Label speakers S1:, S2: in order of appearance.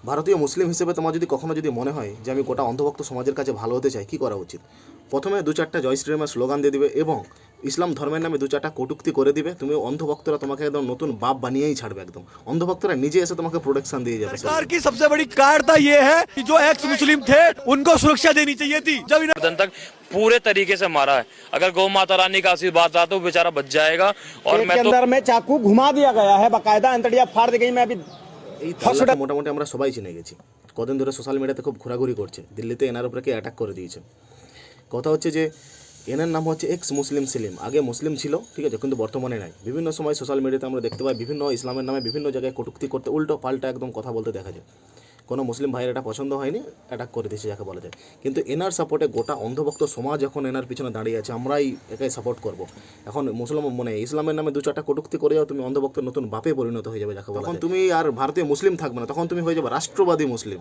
S1: ভারতীয় মুসলিম হিসেবে তোমার যদি কখনো যদি মনে হয় যে আমি গোটা অন্ধভক্ত সমাজের কাছে ভালো হতে চাই, কী করা উচিত? প্রথমে দু চারটা জয় শ্রীরামের স্লোগান দিয়ে দিবে এবং ইসলাম ধর্মের নামে দু চারটা কটূক্তি করে দিবে। তুমি অন্ধভক্তরা তোমাকে একদম নতুন বাপ বানিয়েই ছাড়বে। একদম অন্ধভক্তরা নিজে এসে তোমাকে প্রোটেকশন দিয়ে যাবে।
S2: सरकार की सबसे बड़ी कायरता ये है कि जो एक्स मुस्लिम थे उनको सुरक्षा देनी चाहिए थी। जब
S3: दिन तक पूरे तरीके से मारा है। अगर गौ माता रानी का आशीर्वाद रहा तो बेचारा बच जाएगा। और मैं तो
S4: अंदर में चाकू घुमा दिया गया है, बकायदा अंतड़िया फाड़ दी गई। मैं अभी
S1: এই তাল্লাকে মোটামুটি আমরা সবাই চিনে গেছি। কদিন ধরে সোশ্যাল মিডিয়াতে খুব ঘোরাঘুরি করছে। দিল্লিতে এনার উপরে কে অ্যাটাক করে দিয়েছে। কথা হচ্ছে যে এনার নাম হচ্ছে এক্স মুসলিম সেলিম। আগে মুসলিম ছিল, ঠিক আছে, কিন্তু বর্তমানে নাই। বিভিন্ন সময় সোশ্যাল মিডিয়াতে আমরা দেখতে পাই বিভিন্ন ইসলামের নামে বিভিন্ন জায়গায় কটূক্তি করতে, উল্টো পাল্টা একদম কথা বলতে দেখা যায়। কোনো মুসলিম ভাইয়ের এটা পছন্দ হয়নি, অ্যাটাক করে দিয়েছে যাকে বলা যায়। কিন্তু এনার সাপোর্টে গোটা অন্ধভক্ত সমাজ এখন এনার পিছনে দাঁড়িয়ে আছে। আমরাই একাই সাপোর্ট করব। এখন মুসলমান মানে ইসলামের নামে দু চারটা কটূক্তি করে যাও, তুমি অন্ধভক্ত নতুন বাপে পরিণত হয়ে যাবে যাকে বলা যায়। তখন তুমি আর ভারতীয় মুসলিম থাকবে না, তখন তুমি হয়ে যাবে রাষ্ট্রবাদী মুসলিম।